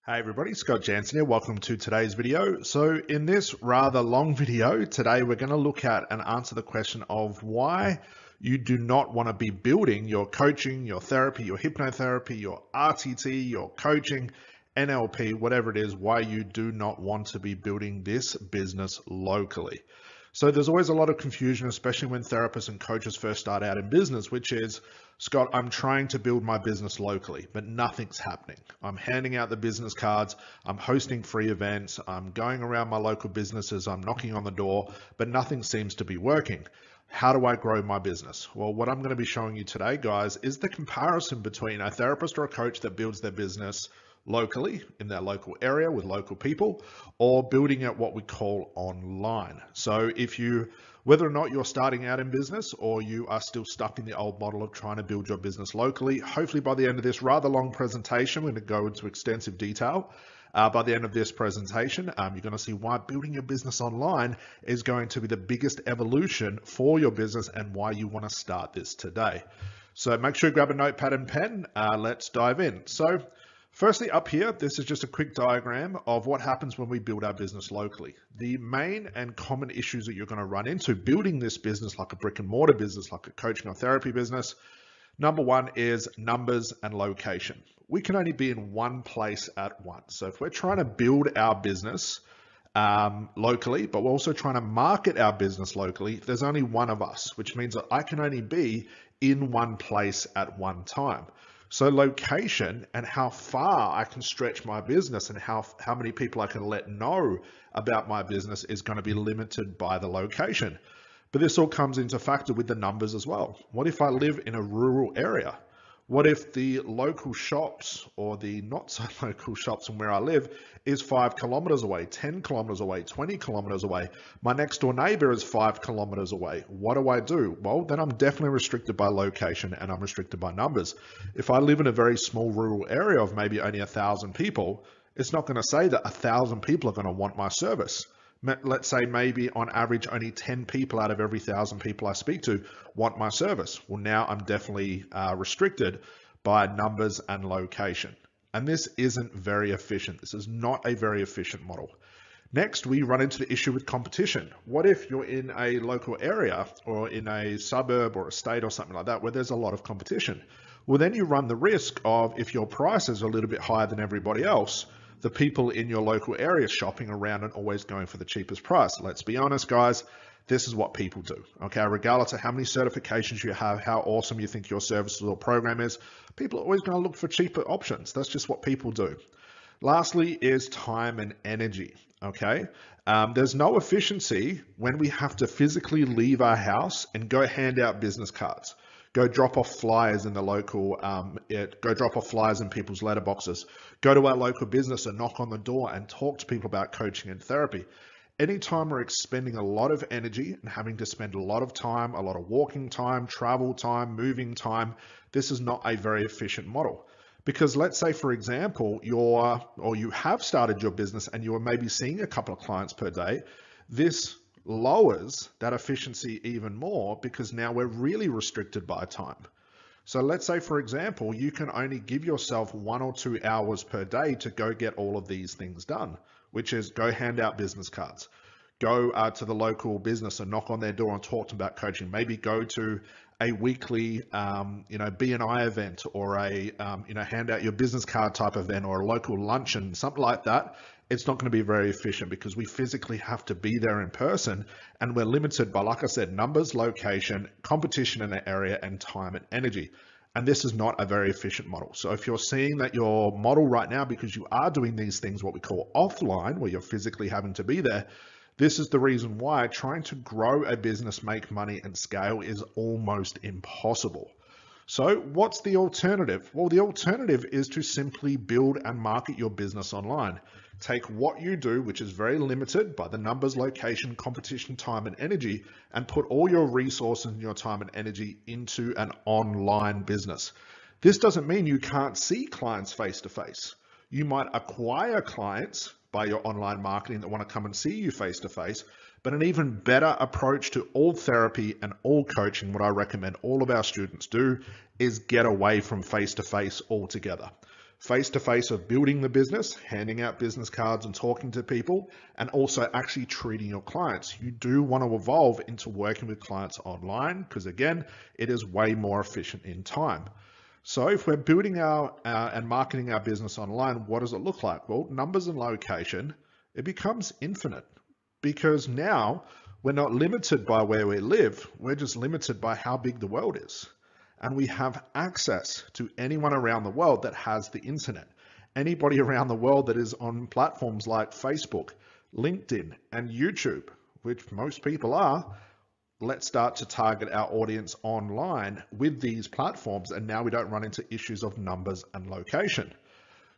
Hey everybody, Scott Jansen here. Welcome to today's video. So in this rather long video today, we're going to look at and answer the question of why you do not want to be building your coaching, your therapy, your hypnotherapy, your RTT, your coaching, NLP, whatever it is, why you do not want to be building this business locally. So there's always a lot of confusion, especially when therapists and coaches first start out in business, which is, Scott, I'm trying to build my business locally, but nothing's happening. I'm handing out the business cards, I'm hosting free events, I'm going around my local businesses, I'm knocking on the door, but nothing seems to be working. How do I grow my business? Well, what I'm going to be showing you today, guys, is the comparison between a therapist or a coach that builds their business locally in their local area with local people, or building it what we call online. So whether or not you're starting out in business or you are still stuck in the old model of trying to build your business locally, hopefully by the end of this rather long presentation, we're going to go into extensive detail. By the end of this presentation, you're going to see why building your business online is going to be the biggest evolution for your business and why you want to start this today. So make sure you grab a notepad and pen. Let's dive in. So firstly, up here, this is just a quick diagram of what happens when we build our business locally. The main and common issues that you're going to run into building this business like a brick and mortar business, like a coaching or therapy business, number one is numbers and location. We can only be in one place at once. So if we're trying to build our business locally, but we're also trying to market our business locally, there's only one of us, which means that I can only be in one place at one time. So location and how far I can stretch my business and how many people I can let know about my business is going to be limited by the location. But this all comes into factor with the numbers as well. What if I live in a rural area? What if the local shops or the not so local shops from where I live is 5 kilometers away, 10 kilometers away, 20 kilometers away? My next door neighbor is 5 kilometers away. What do I do? Well, then I'm definitely restricted by location and I'm restricted by numbers. If I live in a very small rural area of maybe only 1,000 people, it's not going to say that 1,000 people are going to want my service. Let's say maybe on average only 10 people out of every 1,000 people I speak to want my service. Well, now I'm definitely restricted by numbers and location. And this isn't very efficient. This is not a very efficient model. Next, we run into the issue with competition. What if you're in a local area or in a suburb or a state or something like that where there's a lot of competition? Well, then you run the risk of, if your prices are a little bit higher than everybody else, the people in your local area shopping around and always going for the cheapest price. Let's be honest, guys, this is what people do, okay? Regardless of how many certifications you have, how awesome you think your service or program is, people are always going to look for cheaper options. That's just what people do. Lastly is time and energy, okay? There's no efficiency when we have to physically leave our house and go hand out business cards. Go drop off flyers in the local, go drop off flyers in people's letterboxes. Go to our local business and knock on the door and talk to people about coaching and therapy. Anytime we're expending a lot of energy and having to spend a lot of time, a lot of walking time, travel time, moving time, this is not a very efficient model. Because let's say, for example, you have started your business and you are maybe seeing a couple of clients per day. This lowers that efficiency even more because now we're really restricted by time. So let's say, for example, you can only give yourself 1 or 2 hours per day to go get all of these things done, which is go hand out business cards, go to the local business and knock on their door and talk to them about coaching, maybe go to a weekly BNI event or a hand out your business card type event or a local luncheon, something like that. It's not going to be very efficient because we physically have to be there in person and we're limited by, like I said, numbers, location, competition in the area, and time and energy. And this is not a very efficient model. So if you're seeing that your model right now, because you are doing these things, what we call offline, where you're physically having to be there, this is the reason why trying to grow a business, make money, and scale is almost impossible. So what's the alternative? Well, the alternative is to simply build and market your business online. Take what you do, which is very limited by the numbers, location, competition, time, and energy, and put all your resources and your time and energy into an online business. This doesn't mean you can't see clients face to face. You might acquire clients by your online marketing that want to come and see you face to face, but an even better approach to all therapy and all coaching, what I recommend all of our students do, is get away from face to face altogether. face-to-face of building the business, handing out business cards and talking to people, and also actually treating your clients. You do want to evolve into working with clients online because, again, it is way more efficient in time. So if we're building and marketing our business online, what does it look like? Well, numbers and location, it becomes infinite because now we're not limited by where we live. We're just limited by how big the world is. And we have access to anyone around the world that has the internet. Anybody around the world that is on platforms like Facebook, LinkedIn, and YouTube, which most people are. Let's start to target our audience online with these platforms, and now we don't run into issues of numbers and location.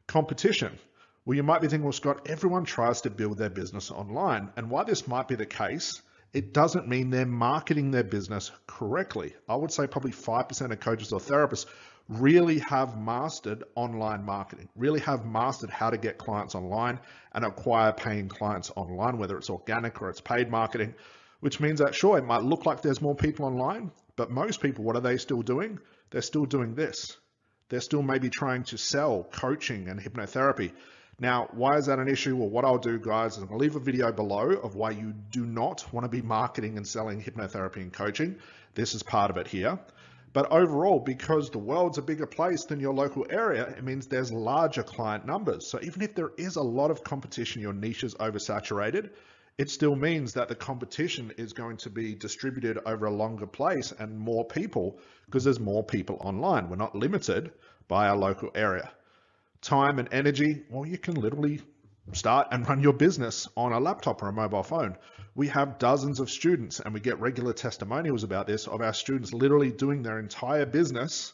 Competition. Well, you might be thinking, well, Scott, everyone tries to build their business online, and while this might be the case, it doesn't mean they're marketing their business correctly. I would say probably 5% of coaches or therapists really have mastered online marketing, really have mastered how to get clients online and acquire paying clients online, whether it's organic or it's paid marketing. Which means that, sure, it might look like there's more people online, but most people, what are they still doing? They're still doing this. They're still maybe trying to sell coaching and hypnotherapy. Now, why is that an issue? Well, what I'll do, guys, is I'm going to leave a video below of why you do not want to be marketing and selling hypnotherapy and coaching. This is part of it here. But overall, because the world's a bigger place than your local area, it means there's larger client numbers. So even if there is a lot of competition, your niche is oversaturated, it still means that the competition is going to be distributed over a longer place and more people because there's more people online. We're not limited by our local area. Time and energy, well, you can literally start and run your business on a laptop or a mobile phone. We have dozens of students, and we get regular testimonials about this, of our students literally doing their entire business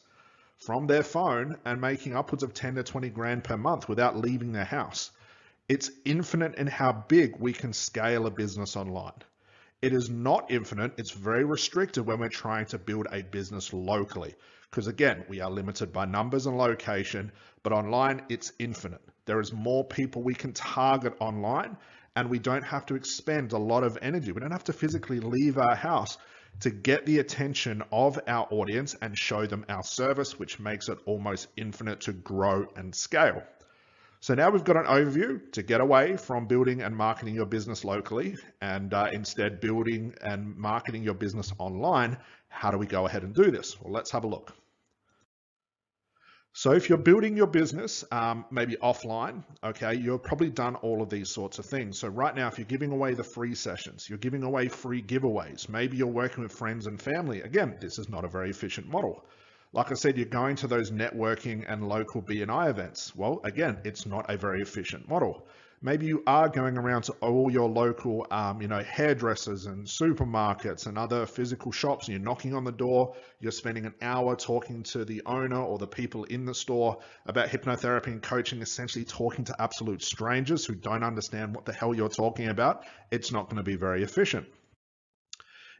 from their phone and making upwards of 10 to 20 grand per month without leaving their house. It's infinite in how big we can scale a business online. It is not infinite. It's very restricted when we're trying to build a business locally. Because again, we are limited by numbers and location, but online it's infinite. There is more people we can target online, and we don't have to expend a lot of energy. We don't have to physically leave our house to get the attention of our audience and show them our service, which makes it almost infinite to grow and scale. So now we've got an overview to get away from building and marketing your business locally and instead building and marketing your business online. How do we go ahead and do this? Well, let's have a look. So if you're building your business, maybe offline, okay, you've probably done all of these sorts of things. So right now, if you're giving away the free sessions, you're giving away free giveaways, maybe you're working with friends and family. Again, this is not a very efficient model. Like I said, you're going to those networking and local BNI events. Well, again, it's not a very efficient model. Maybe you are going around to all your local, hairdressers and supermarkets and other physical shops, and you're knocking on the door. You're spending an hour talking to the owner or the people in the store about hypnotherapy and coaching, essentially talking to absolute strangers who don't understand what the hell you're talking about. It's not going to be very efficient.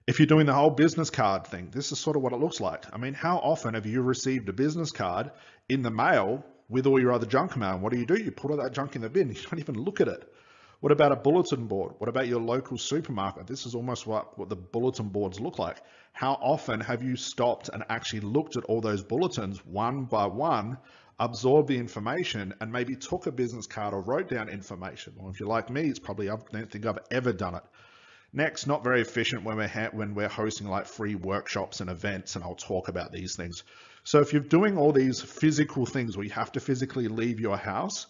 If you're doing the whole business card thing, this is sort of what it looks like. I mean, how often have you received a business card in the mail with all your other junk mail? And what do? You put all that junk in the bin. You don't even look at it. What about a bulletin board? What about your local supermarket? This is almost what the bulletin boards look like. How often have you stopped and actually looked at all those bulletins one by one, absorbed the information, and maybe took a business card or wrote down information? Well, if you're like me, it's probably, I don't think I've ever done it. Next, not very efficient when we're hosting like free workshops and events, and I'll talk about these things. So if you're doing all these physical things where you have to physically leave your house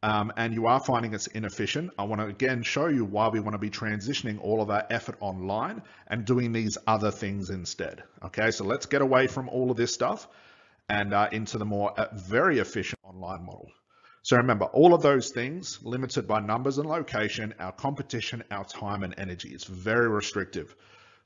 and you are finding it's inefficient, I want to again show you why we want to be transitioning all of our effort online and doing these other things instead. Okay, so let's get away from all of this stuff and into the more very efficient online model. So remember, all of those things limited by numbers and location, our competition, our time and energy. It's very restrictive.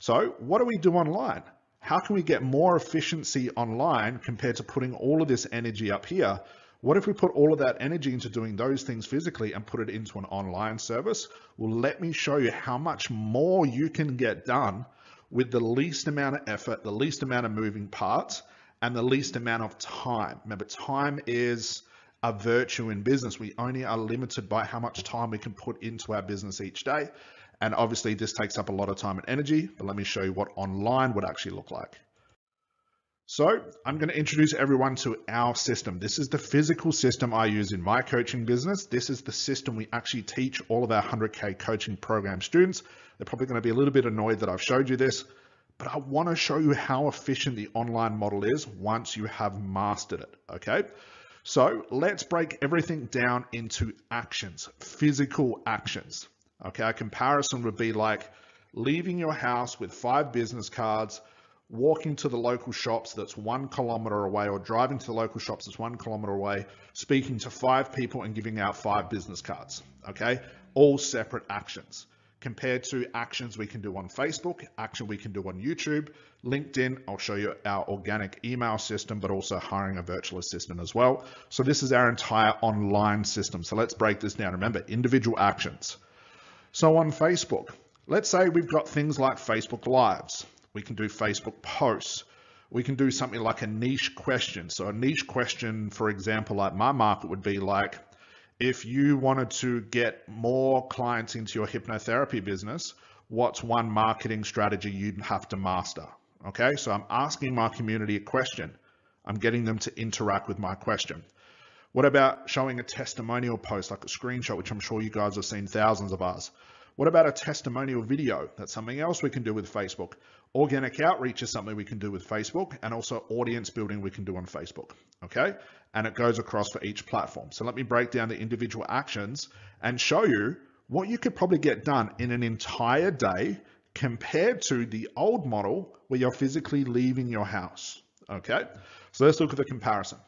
So what do we do online? How can we get more efficiency online compared to putting all of this energy up here? What if we put all of that energy into doing those things physically and put it into an online service? Well, let me show you how much more you can get done with the least amount of effort, the least amount of moving parts, and the least amount of time. Remember, time is a virtue in business. We only are limited by how much time we can put into our business each day. And obviously this takes up a lot of time and energy, but let me show you what online would actually look like. So I'm going to introduce everyone to our system. This is the physical system I use in my coaching business. This is the system we actually teach all of our 100K coaching program students. They're probably going to be a little bit annoyed that I've showed you this, but I want to show you how efficient the online model is once you have mastered it, okay? So let's break everything down into actions, physical actions, okay? A comparison would be like leaving your house with 5 business cards, walking to the local shops that's 1 kilometer away, or driving to the local shops that's 1 kilometer away, speaking to 5 people and giving out 5 business cards, okay? All separate actions compared to actions we can do on Facebook, action we can do on YouTube, LinkedIn. I'll show you our organic email system, but also hiring a virtual assistant as well. So this is our entire online system. So let's break this down. Remember, individual actions. So on Facebook, let's say we've got things like Facebook Lives. We can do Facebook posts. We can do something like a niche question. So a niche question, for example, like my market would be like, if you wanted to get more clients into your hypnotherapy business, what's one marketing strategy you'd have to master? Okay, so I'm asking my community a question. I'm getting them to interact with my question. What about showing a testimonial post, like a screenshot, which I'm sure you guys have seen thousands of us. What about a testimonial video? That's something else we can do with Facebook. Organic outreach is something we can do with Facebook, and also audience building we can do on Facebook, okay? And it goes across for each platform. So let me break down the individual actions and show you what you could probably get done in an entire day compared to the old model where you're physically leaving your house, okay? So let's look at the comparison.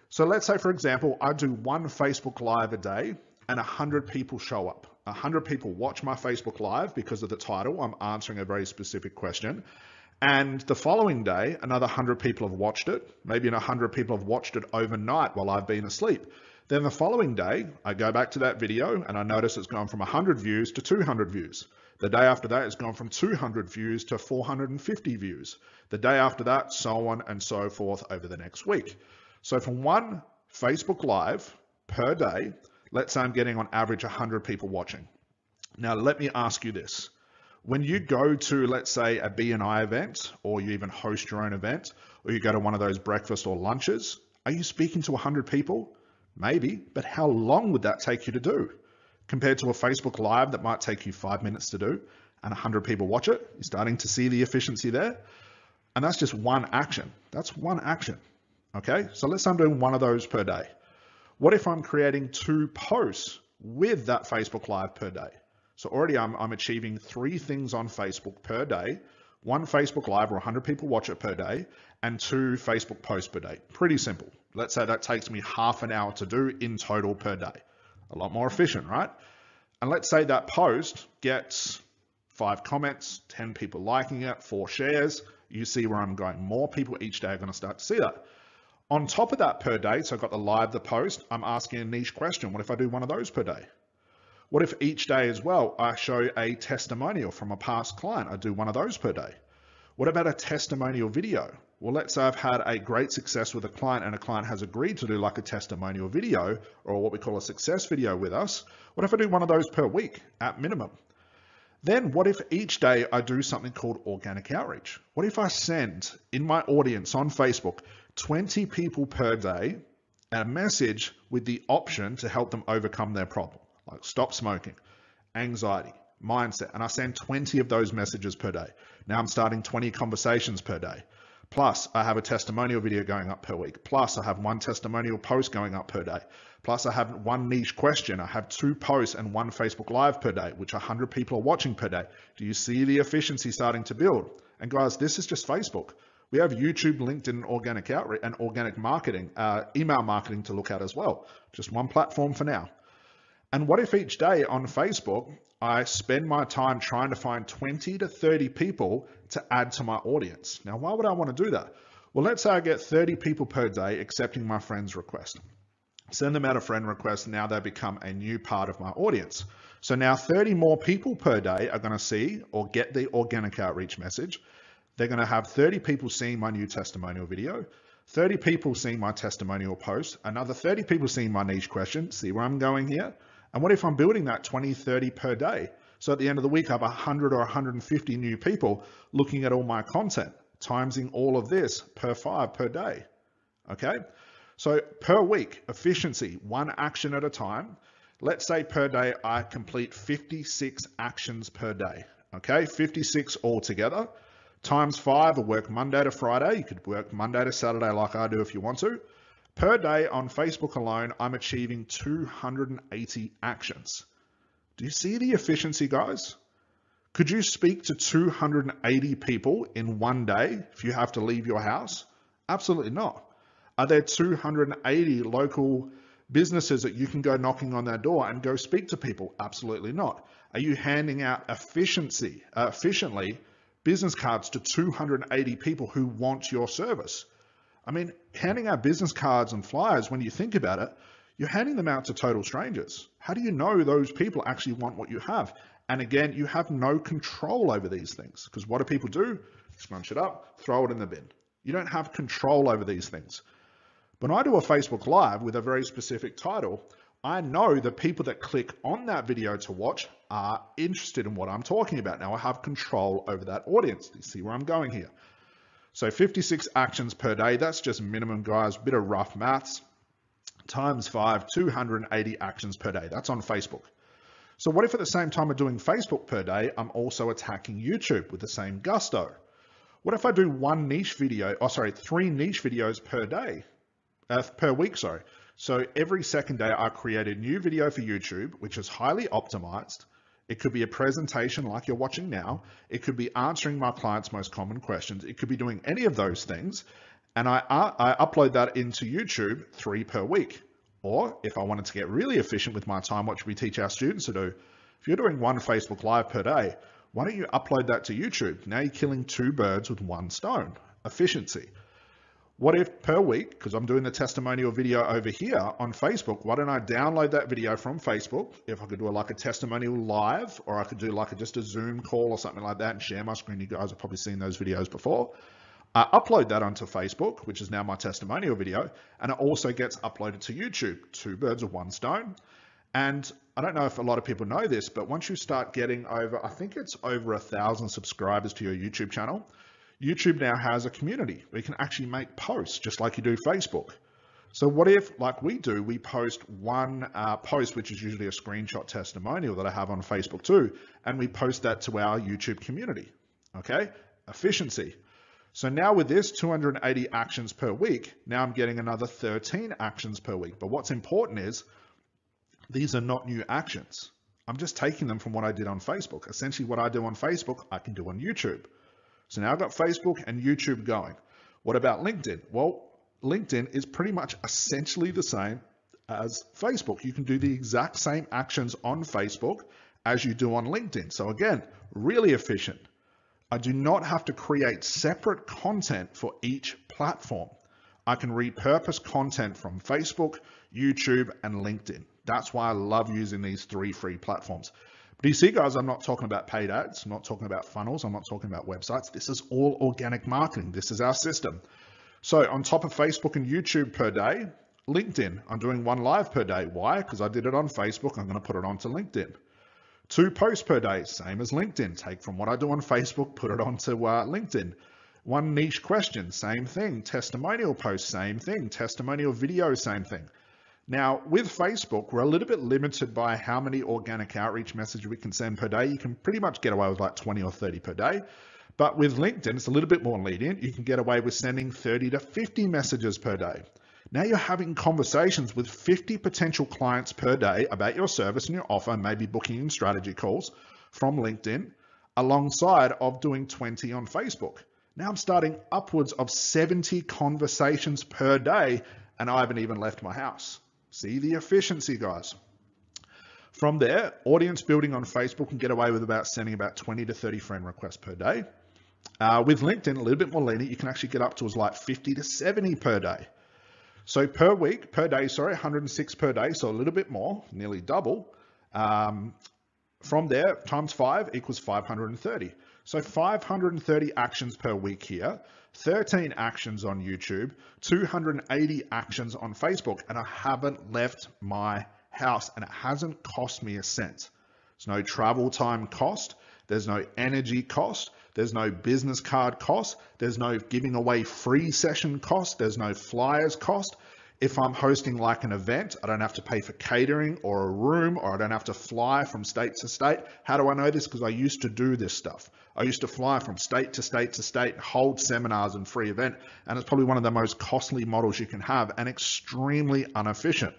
So let's say, for example, I do 1 Facebook Live a day and 100 people show up. 100 people watch my Facebook Live because of the title. I'm answering a very specific question. And the following day, another 100 people have watched it. Maybe 100 people have watched it overnight while I've been asleep. Then the following day, I go back to that video and I notice it's gone from 100 views to 200 views. The day after that, it's gone from 200 views to 450 views. The day after that, so on and so forth over the next week. So from 1 Facebook Live per day, let's say I'm getting on average 100 people watching. Now, let me ask you this. When you go to, let's say, a B&I event, or you even host your own event, or you go to one of those breakfast or lunches, are you speaking to 100 people? Maybe, but how long would that take you to do? Compared to a Facebook Live that might take you 5 minutes to do, and 100 people watch it, you're starting to see the efficiency there. And that's just one action. That's one action, okay? So let's say I'm doing 1 of those per day. What if I'm creating 2 posts with that Facebook Live per day? So already I'm achieving 3 things on Facebook per day, 1 Facebook Live where 100 people watch it per day, and 2 Facebook posts per day. Pretty simple. Let's say that takes me half an hour to do in total per day. A lot more efficient, right? And let's say that post gets 5 comments, 10 people liking it, 4 shares. You see where I'm going. More people each day are going to start to see that. On top of that per day, so I've got the live, the post, I'm asking a niche question. What if I do 1 of those per day? What if each day as well, I show a testimonial from a past client? I do 1 of those per day. What about a testimonial video? Well, let's say I've had a great success with a client and a client has agreed to do like a testimonial video or what we call a success video with us. What if I do 1 of those per week at minimum? Then what if each day I do something called organic outreach? What if I send in my audience on Facebook 20 people per day a message with the option to help them overcome their problem, like stop smoking, anxiety, mindset, and I send 20 of those messages per day. Now I'm starting 20 conversations per day. Plus I have a testimonial video going up per week. Plus I have 1 testimonial post going up per day. Plus I have 1 niche question. I have 2 posts and 1 Facebook Live per day, which 100 people are watching per day. Do you see the efficiency starting to build? And guys, this is just Facebook. We have YouTube, LinkedIn, organic outreach and organic marketing, email marketing to look at as well. Just 1 platform for now. And what if each day on Facebook, I spend my time trying to find 20 to 30 people to add to my audience? Now, why would I want to do that? Well, let's say I get 30 people per day accepting my friend's request. Send them out a friend request. Now they become a new part of my audience. So now 30 more people per day are going to see or get the organic outreach message. They're going to have 30 people seeing my new testimonial video, 30 people seeing my testimonial post, another 30 people seeing my niche question. See where I'm going here? And what if I'm building that 20, 30 per day? So at the end of the week, I have 100 or 150 new people looking at all my content. timesing all of this per 5 per day. Okay, so per week, efficiency, one action at a time. Let's say per day I complete 56 actions per day. Okay, 56 altogether. Times 5 will work Monday to Friday. You could work Monday to Saturday like I do if you want to. Per day on Facebook alone, I'm achieving 280 actions. Do you see the efficiency, guys? Could you speak to 280 people in one day if you have to leave your house? Absolutely not. Are there 280 local businesses that you can go knocking on their door and go speak to people? Absolutely not. Are you handing out efficiently business cards to 280 people who want your service? I mean, handing out business cards and flyers, when you think about it, you're handing them out to total strangers. How do you know those people actually want what you have? And again, you have no control over these things, because what do people do? Scrunch it up, throw it in the bin. You don't have control over these things. When I do a Facebook Live with a very specific title, I know the people that click on that video to watch are interested in what I'm talking about. Now I have control over that audience. You see where I'm going here? So 56 actions per day, that's just minimum, guys, bit of rough maths. Times 5, 280 actions per day. That's on Facebook. So what if at the same time of doing Facebook per day, I'm also attacking YouTube with the same gusto? What if I do three niche videos per day? Per week, sorry. So every second day I create a new video for YouTube, which is highly optimized. It could be a presentation like you're watching now. It could be answering my clients' most common questions. It could be doing any of those things. And I upload that into YouTube 3 per week. Or if I wanted to get really efficient with my time, what we teach our students to do, if you're doing 1 Facebook Live per day, why don't you upload that to YouTube? Now you're killing 2 birds with 1 stone, efficiency. What if per week, because I'm doing the testimonial video over here on Facebook, why don't I download that video from Facebook? If I could do like a testimonial live, or I could do like just a Zoom call or something like that and share my screen. You guys have probably seen those videos before. I upload that onto Facebook, which is now my testimonial video, and it also gets uploaded to YouTube. 2 birds with 1 stone. And I don't know if a lot of people know this, but once you start getting over, I think it's over 1,000 subscribers to your YouTube channel, YouTube now has a community where you can actually make posts just like you do Facebook. So what if, like we do, we post one post, which is usually a screenshot testimonial that I have on Facebook too, and we post that to our YouTube community, okay? Efficiency. So now with this 280 actions per week, now I'm getting another 13 actions per week. But what's important is these are not new actions. I'm just taking them from what I did on Facebook. Essentially what I do on Facebook, I can do on YouTube. So now I've got Facebook and YouTube going. What about LinkedIn? Well, LinkedIn is pretty much essentially the same as Facebook. You can do the exact same actions on Facebook as you do on LinkedIn. So again, really efficient. I do not have to create separate content for each platform. I can repurpose content from Facebook, YouTube, and LinkedIn. That's why I love using these 3 free platforms. But you see, guys, I'm not talking about paid ads. I'm not talking about funnels. I'm not talking about websites. This is all organic marketing. This is our system. So on top of Facebook and YouTube per day, LinkedIn, I'm doing 1 live per day. Why? Because I did it on Facebook. I'm going to put it onto LinkedIn. 2 posts per day, same as LinkedIn. Take from what I do on Facebook, put it onto LinkedIn. 1 niche question, same thing. Testimonial post, same thing. Testimonial video, same thing. Now, with Facebook, we're a little bit limited by how many organic outreach messages we can send per day. You can pretty much get away with like 20 or 30 per day. But with LinkedIn, it's a little bit more lenient. You can get away with sending 30 to 50 messages per day. Now you're having conversations with 50 potential clients per day about your service and your offer, maybe booking in strategy calls from LinkedIn, alongside of doing 20 on Facebook. Now I'm starting upwards of 70 conversations per day, and I haven't even left my house. See the efficiency, guys. From there, audience building on Facebook can get away with sending about 20 to 30 friend requests per day. With LinkedIn, a little bit more lenient, you can actually get up to like 50 to 70 per day. So per day, 106 per day, so a little bit more, nearly double. From there, times 5 equals 530. So 530 actions per week here, 13 actions on YouTube, 280 actions on Facebook, and I haven't left my house, and it hasn't cost me a cent. There's no travel time cost. There's no energy cost. There's no business card cost. There's no giving away free session cost. There's no flyers cost. If I'm hosting like an event, I don't have to pay for catering or a room, or I don't have to fly from state to state. How do I know this? Because I used to do this stuff. I used to fly from state to state to state, hold seminars and free event. And it's probably one of the most costly models you can have and extremely inefficient.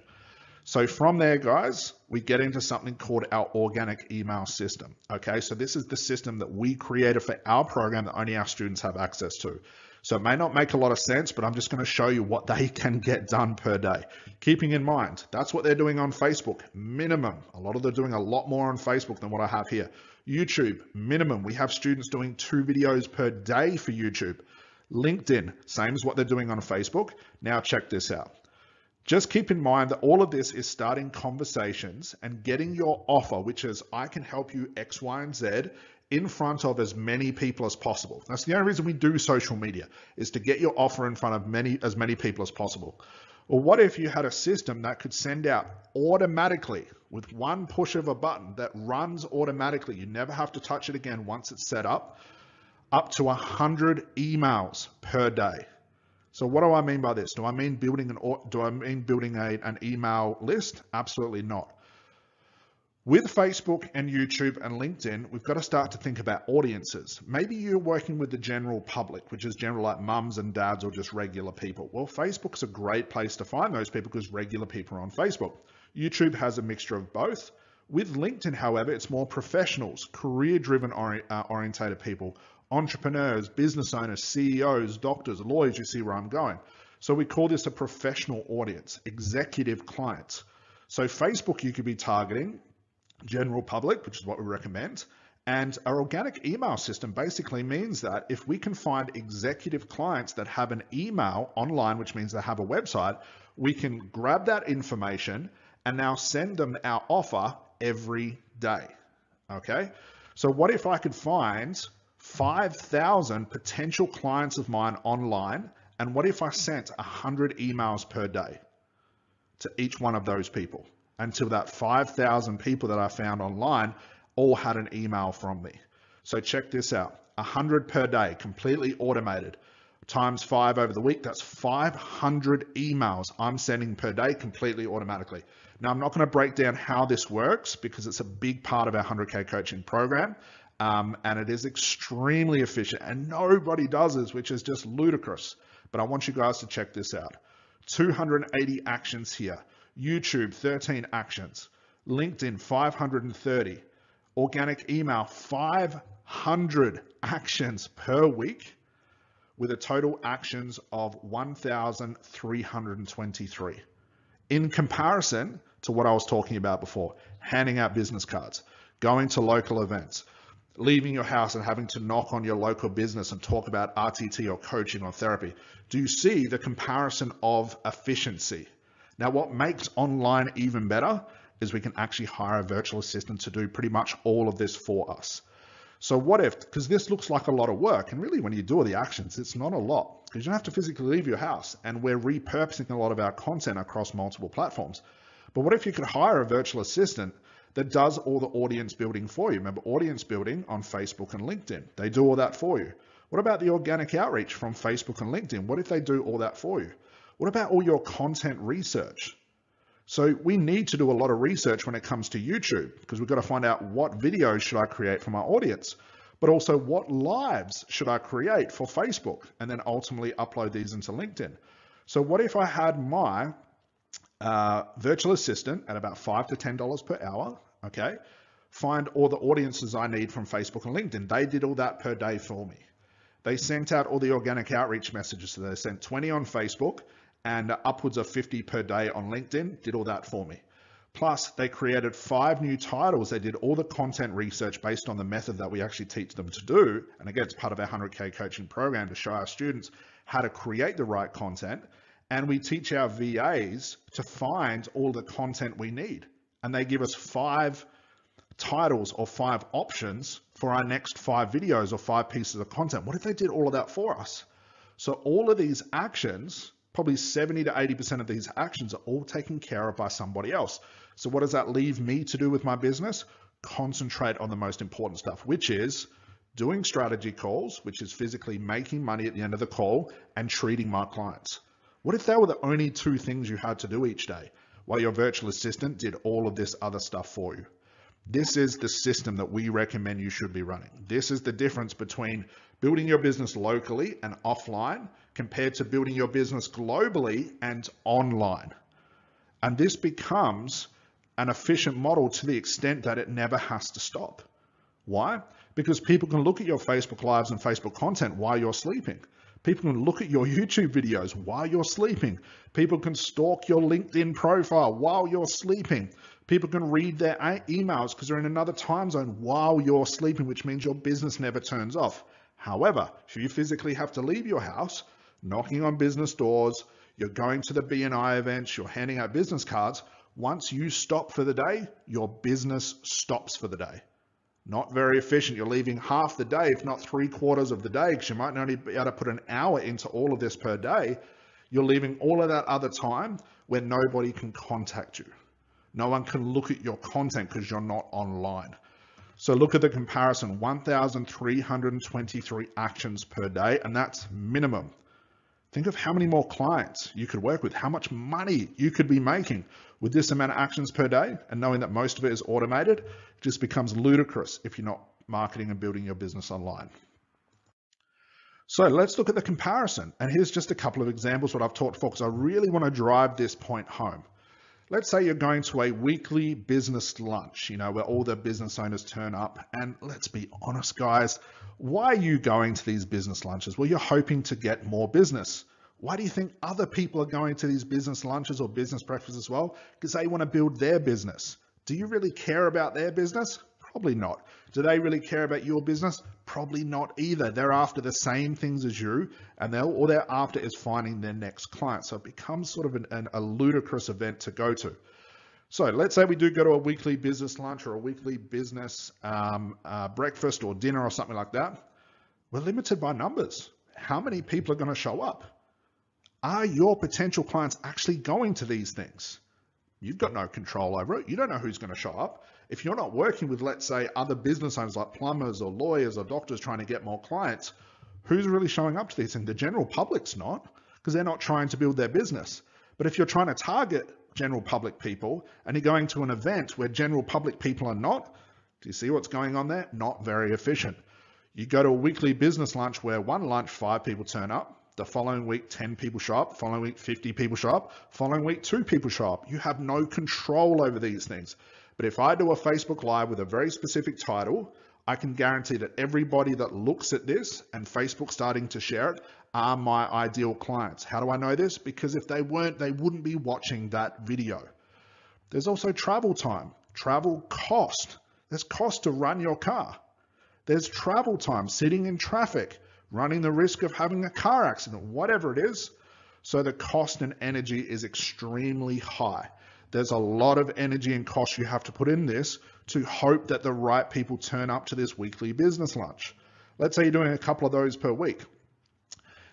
So from there, guys, we get into something called our organic email system. Okay, so this is the system that we created for our program that only our students have access to. So it may not make a lot of sense, but I'm just going to show you what they can get done per day. Keeping in mind, that's what they're doing on Facebook, minimum. A lot of them are doing a lot more on Facebook than what I have here. YouTube, minimum. We have students doing 2 videos per day for YouTube. LinkedIn, same as what they're doing on Facebook. Now check this out. Just keep in mind that all of this is starting conversations and getting your offer, which is I can help you X, Y, and Z, in front of as many people as possible. That's the only reason we do social media, is to get your offer in front of as many people as possible. Well, what if you had a system that could send out automatically with one push of a button that runs automatically? You never have to touch it again once it's set up to 100 emails per day. So what do I mean by this? Do I mean building an email list? Absolutely not. With Facebook and YouTube and LinkedIn, we've got to start to think about audiences. Maybe you're working with the general public, which is general like mums and dads or just regular people. Well, Facebook's a great place to find those people because regular people are on Facebook. YouTube has a mixture of both. With LinkedIn, however, it's more professionals, career-driven orientated people, entrepreneurs, business owners, CEOs, doctors, lawyers. You see where I'm going. So we call this a professional audience, executive clients. So Facebook, you could be targeting general public, which is what we recommend. And our organic email system basically means that if we can find executive clients that have an email online, which means they have a website, we can grab that information and now send them our offer every day. Okay. So what if I could find 5,000 potential clients of mine online? And what if I sent 100 emails per day to each one of those people until that 5,000 people that I found online all had an email from me? So check this out, 100 per day, completely automated, times 5 over the week. That's 500 emails I'm sending per day completely automatically. Now, I'm not going to break down how this works because it's a big part of our 100K coaching program. And it is extremely efficient and nobody does this, which is just ludicrous. But I want you guys to check this out. 280 actions here. YouTube, 13 actions. LinkedIn, 530. Organic email, 500 actions per week with a total actions of 1,323. In comparison to what I was talking about before, handing out business cards, going to local events, leaving your house and having to knock on your local business and talk about RTT or coaching or therapy. Do you see the comparison of efficiency? Now, what makes online even better is we can actually hire a virtual assistant to do pretty much all of this for us. So what if, because this looks like a lot of work, and really when you do all the actions, it's not a lot because you don't have to physically leave your house, and we're repurposing a lot of our content across multiple platforms. But what if you could hire a virtual assistant that does all the audience building for you? Remember, audience building on Facebook and LinkedIn, they do all that for you. What about the organic outreach from Facebook and LinkedIn? What if they do all that for you? What about all your content research? So we need to do a lot of research when it comes to YouTube because we've got to find out what videos should I create for my audience, but also what lives should I create for Facebook and then ultimately upload these into LinkedIn. So what if I had my virtual assistant at about $5 to $10 per hour, okay, find all the audiences I need from Facebook and LinkedIn. They did all that per day for me. They sent out all the organic outreach messages. So they sent 20 on Facebook and upwards of 50 per day on LinkedIn, did all that for me. Plus, they created 5 new titles. They did all the content research based on the method that we actually teach them to do. And again, it's part of our 100K coaching program to show our students how to create the right content. And we teach our VAs to find all the content we need. And they give us 5 titles or 5 options for our next 5 videos or 5 pieces of content. What if they did all of that for us? So all of these actions, probably 70 to 80% of these actions are all taken care of by somebody else. So what does that leave me to do with my business? Concentrate on the most important stuff, which is doing strategy calls, which is physically making money at the end of the call, and treating my clients. What if they were the only two things you had to do each day, while your virtual assistant did all of this other stuff for you? This is the system that we recommend you should be running. This is the difference between building your business locally and offline compared to building your business globally and online. And this becomes an efficient model to the extent that it never has to stop. Why? Because people can look at your Facebook Lives and Facebook content while you're sleeping. People can look at your YouTube videos while you're sleeping. People can stalk your LinkedIn profile while you're sleeping. People can read their emails because they're in another time zone while you're sleeping, which means your business never turns off. However, if you physically have to leave your house, knocking on business doors, you're going to the BNI events, you're handing out business cards, once you stop for the day, your business stops for the day. Not very efficient. You're leaving half the day, if not 3/4 of the day, because you might only be able to put an hour into all of this per day. You're leaving all of that other time where nobody can contact you. No one can look at your content because you're not online. So look at the comparison, 1,323 actions per day, and that's minimum. Think of how many more clients you could work with, how much money you could be making with this amount of actions per day, and knowing that most of it is automated, it just becomes ludicrous if you're not marketing and building your business online. So let's look at the comparison. And here's just a couple of examples what I've taught for, because I really want to drive this point home. Let's say you're going to a weekly business lunch, where all the business owners turn up. And let's be honest, guys, why are you going to these business lunches? Well, you're hoping to get more business. Why do you think other people are going to these business lunches or business breakfasts as well? Because they want to build their business. Do you really care about their business? Probably not. Do they really care about your business? Probably not either. They're after the same things as you, and all they're after is finding their next client. So it becomes sort of a ludicrous event to go to. So let's say we do go to a weekly business lunch or a weekly business breakfast or dinner or something like that. We're limited by numbers. How many people are going to show up? Are your potential clients actually going to these things? You've got no control over it. You don't know who's going to show up. If you're not working with, let's say, other business owners like plumbers or lawyers or doctors trying to get more clients, who's really showing up to these things? The general public's not, because they're not trying to build their business. But if you're trying to target general public people and you're going to an event where general public people are not, do you see what's going on there? Not very efficient. You go to a weekly business lunch where one lunch, 5 people turn up. The following week, 10 people show up. Following week, 50 people show up. Following week, 2 people show up. You have no control over these things. But if I do a Facebook Live with a very specific title, I can guarantee that everybody that looks at this and Facebook starting to share it are my ideal clients. How do I know this? Because if they weren't, they wouldn't be watching that video. There's also travel time, travel cost. There's cost to run your car. There's travel time, sitting in traffic, running the risk of having a car accident, whatever it is. So the cost and energy is extremely high. There's a lot of energy and cost you have to put in this to hope that the right people turn up to this weekly business lunch. Let's say you're doing a couple of those per week.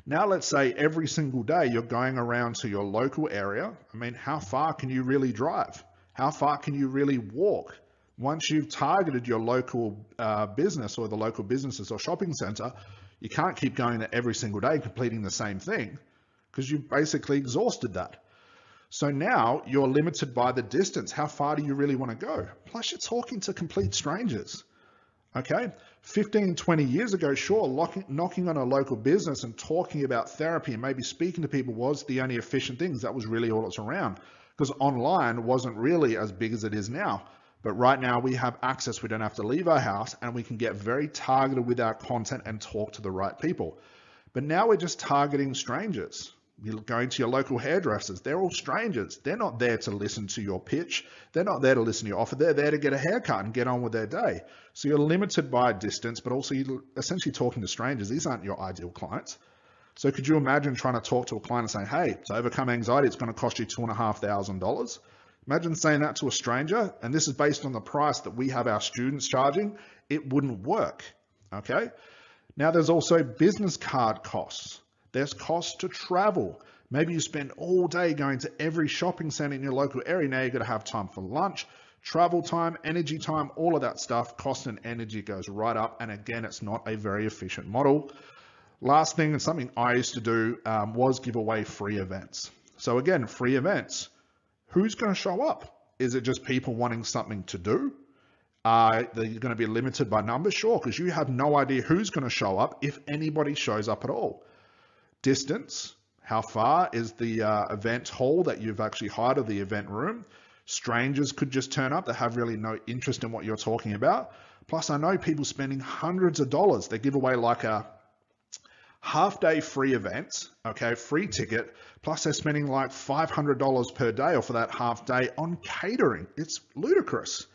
Now, let's say every single day you're going around to your local area. I mean, how far can you really drive? How far can you really walk? Once you've targeted your local business or the local businesses or shopping center, you can't keep going there every single day completing the same thing because you've basically exhausted that. So now you're limited by the distance. How far do you really want to go? Plus you're talking to complete strangers. Okay, 15, 20 years ago, sure, knocking on a local business and talking about therapy and maybe speaking to people was the only efficient things. That was really all that's around, because online wasn't really as big as it is now. But right now we have access. We don't have to leave our house and we can get very targeted with our content and talk to the right people. But now we're just targeting strangers. You're going to your local hairdressers. They're all strangers. They're not there to listen to your pitch. They're not there to listen to your offer. They're there to get a haircut and get on with their day. So you're limited by distance, but also you're essentially talking to strangers. These aren't your ideal clients. So could you imagine trying to talk to a client and saying, hey, to overcome anxiety, it's going to cost you $2,500. Imagine saying that to a stranger, and this is based on the price that we have our students charging. It wouldn't work, okay? Now there's also business card costs. There's costs to travel. Maybe you spend all day going to every shopping center in your local area. Now you've got to have time for lunch, Travel time, energy time, all of that stuff, cost and energy goes right up. And again, it's not a very efficient model. Last thing, and something I used to do was give away free events. So again, free events, who's going to show up? Is it just people wanting something to do? They're going to be limited by numbers? Sure, because you have no idea who's going to show up if anybody shows up at all. Distance, how far is the event hall that you've actually hired, or the event room? Strangers could just turn up. They have really no interest in what you're talking about. Plus, I know people spending hundreds of dollars. They give away like a half-day free event, okay, free ticket, plus they're spending like $500 per day or for that half day on catering. It's ludicrous.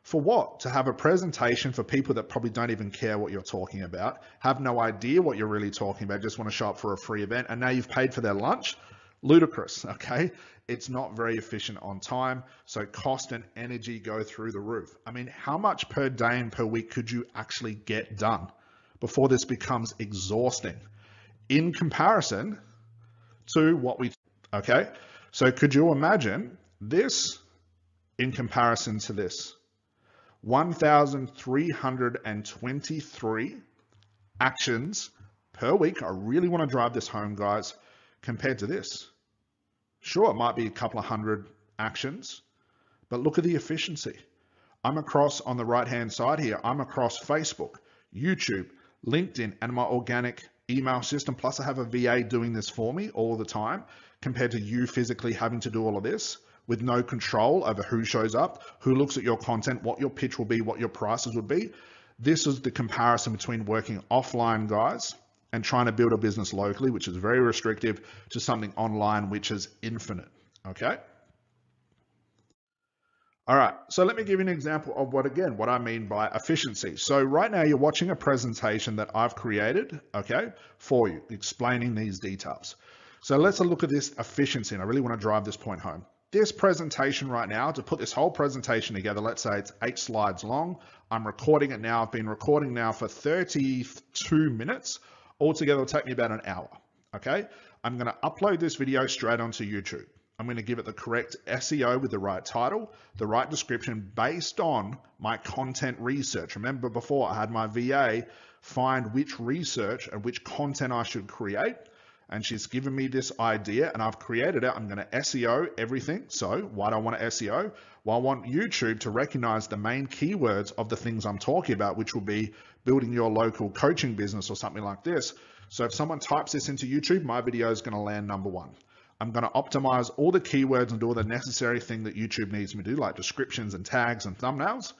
For what? To have a presentation for people that probably don't even care what you're talking about, have no idea what you're really talking about, just want to show up for a free event, and now you've paid for their lunch? Ludicrous, okay? It's not very efficient on time, so cost and energy go through the roof. I mean, how much per day and per week could you actually get done before this becomes exhausting in comparison to what we, okay? So could you imagine this in comparison to this? 1,323 actions per week. I really want to drive this home, guys, compared to this. Sure, it might be a couple of hundred actions, but look at the efficiency. I'm across on the right-hand side here. I'm across Facebook, YouTube, LinkedIn, and my organic email system. Plus I have a VA doing this for me all the time, compared to you physically having to do all of this with no control over who shows up, who looks at your content, what your pitch will be, what your prices would be. This is the comparison between working offline, guys, and trying to build a business locally, which is very restrictive, to something online, which is infinite, okay? All right, so let me give you an example of what I mean by efficiency. So right now you're watching a presentation that I've created, okay, for you, explaining these details. So let's look at this efficiency, and I really want to drive this point home. This presentation right now, to put this whole presentation together, let's say it's 8 slides long. I'm recording it now. I've been recording now for 32 minutes. Altogether, it'll take me about an hour, okay? I'm going to upload this video straight onto YouTube. I'm going to give it the correct SEO with the right title, the right description based on my content research. Remember before I had my VA find which research and which content I should create. And she's given me this idea and I've created it. I'm going to SEO everything. So why do I want to SEO? Well, I want YouTube to recognize the main keywords of the things I'm talking about, which will be building your local coaching business or something like this. So if someone types this into YouTube, my video is going to land #1. I'm going to optimize all the keywords and do all the necessary thing that YouTube needs me to do, like descriptions and tags and thumbnails.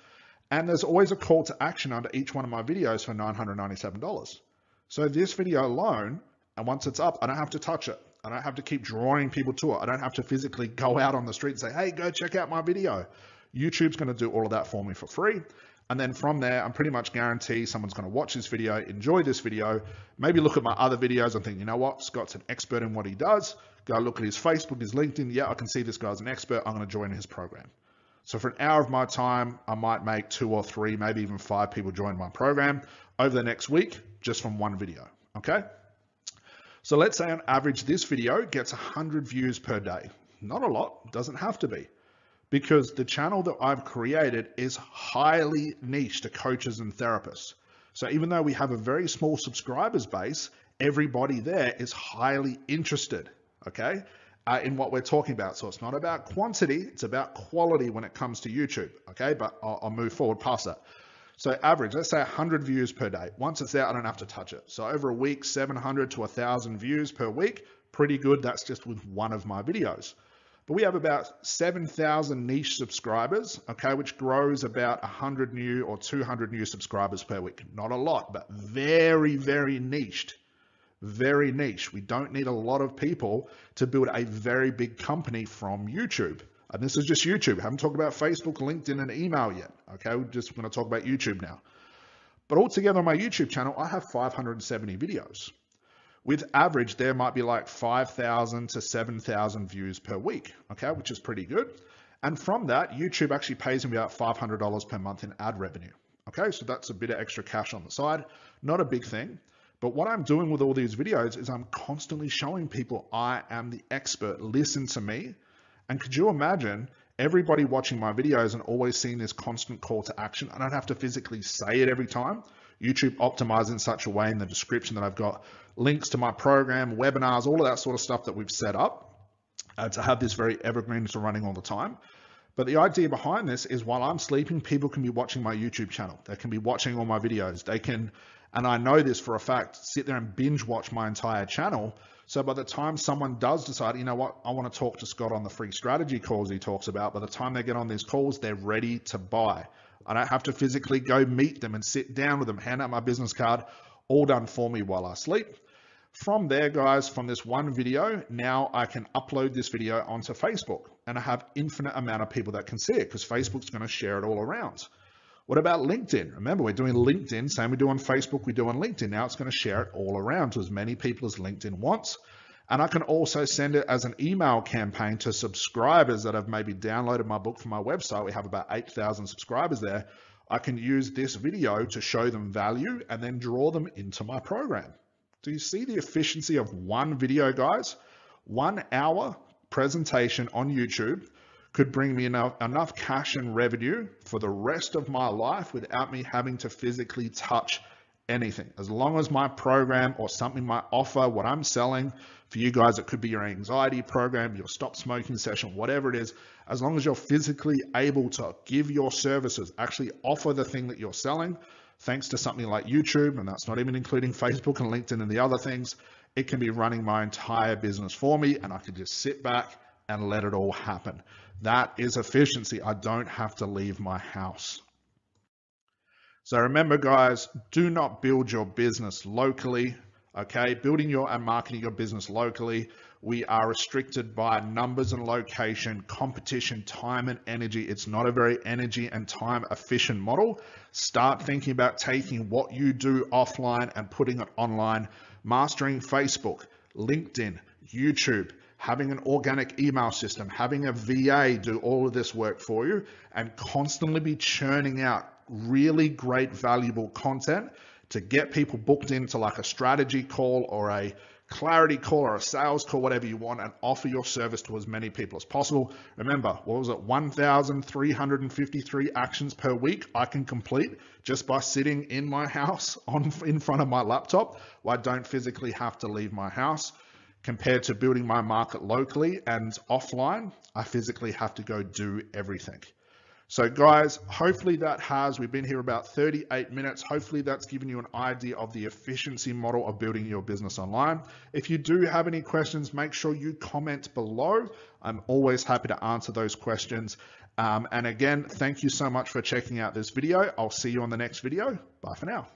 And there's always a call to action under each one of my videos for $997. So this video alone, and once it's up, I don't have to touch it. I don't have to keep drawing people to it. I don't have to physically go out on the street and say, hey, go check out my video. YouTube's going to do all of that for me for free. And then from there, I'm pretty much guarantee someone's going to watch this video, enjoy this video, maybe look at my other videos and think, you know what, Scott's an expert in what he does. Go look at his Facebook, his LinkedIn. Yeah, I can see this guy's an expert. I'm going to join his program. So for an hour of my time, I might make 2 or 3, maybe even 5 people join my program over the next week, just from one video, okay? So let's say on average, this video gets 100 views per day. Not a lot, doesn't have to be, because the channel that I've created is highly niche to coaches and therapists. So even though we have a very small subscribers base, everybody there is highly interested, okay, in what we're talking about. So it's not about quantity, it's about quality when it comes to YouTube, okay? But I'll move forward past that. So average, let's say 100 views per day. Once it's there, I don't have to touch it. So over a week, 700 to 1,000 views per week, pretty good. That's just with one of my videos. But we have about 7,000 niche subscribers, okay, which grows about 100 new or 200 new subscribers per week. Not a lot, but very, very niched. Very niche. We don't need a lot of people to build a very big company from YouTube. And this is just YouTube. We haven't talked about Facebook, LinkedIn, and email yet. Okay, we're just going to talk about YouTube now. But altogether on my YouTube channel, I have 570 videos. With average, there might be like 5,000 to 7,000 views per week, okay, which is pretty good. And from that, YouTube actually pays me about $500 per month in ad revenue. Okay, so that's a bit of extra cash on the side. Not a big thing. But what I'm doing with all these videos is I'm constantly showing people I am the expert. Listen to me. And could you imagine Everybody watching my videos and always seeing this constant call to action. I don't have to physically say it every time. YouTube optimized in such a way in the description that I've got links to my program, webinars, all of that sort of stuff that we've set up to have this very evergreen to running all the time. But the idea behind this is while I'm sleeping, people can be watching my YouTube channel. They can be watching all my videos. They can, and I know this for a fact, sit there and binge watch my entire channel. So by the time someone does decide, you know what, I want to talk to Scott on the free strategy calls he talks about, by the time they get on these calls, they're ready to buy. I don't have to physically go meet them and sit down with them, hand out my business card, all done for me while I sleep. From there, guys, from this one video, now I can upload this video onto Facebook and I have infinite amount of people that can see it because Facebook's going to share it all around. What about LinkedIn? Remember, we're doing LinkedIn, same we do on Facebook, we do on LinkedIn. Now it's going to share it all around to as many people as LinkedIn wants. And I can also send it as an email campaign to subscribers that have maybe downloaded my book from my website. We have about 8,000 subscribers there. I can use this video to show them value and then draw them into my program. Do you see the efficiency of one video, guys? 1 hour presentation on YouTube could bring me enough cash and revenue for the rest of my life without me having to physically touch anything. As long as my program or something might offer what I'm selling, for you guys, it could be your anxiety program, your stop smoking session, whatever it is, as long as you're physically able to give your services, actually offer the thing that you're selling, thanks to something like YouTube, and that's not even including Facebook and LinkedIn and the other things, it can be running my entire business for me and I can just sit back and let it all happen. That is efficiency. I don't have to leave my house. So remember, guys, do not build your business locally. Okay, building your and marketing your business locally, we are restricted by numbers and location, competition, time and energy. It's not a very energy and time efficient model. Start thinking about taking what you do offline and putting it online, mastering Facebook, LinkedIn, YouTube, having an organic email system, having a VA do all of this work for you, and constantly be churning out really great, valuable content to get people booked into like a strategy call or a clarity call or a sales call, whatever you want, and offer your service to as many people as possible. Remember, what was it? 1,353 actions per week I can complete just by sitting in my house in front of my laptop where I don't physically have to leave my house. Compared to building my market locally and offline, I physically have to go do everything. So guys, hopefully we've been here about 38 minutes. Hopefully that's given you an idea of the efficiency model of building your business online. If you do have any questions, make sure you comment below. I'm always happy to answer those questions. And again, thank you so much for checking out this video. I'll see you on the next video. Bye for now.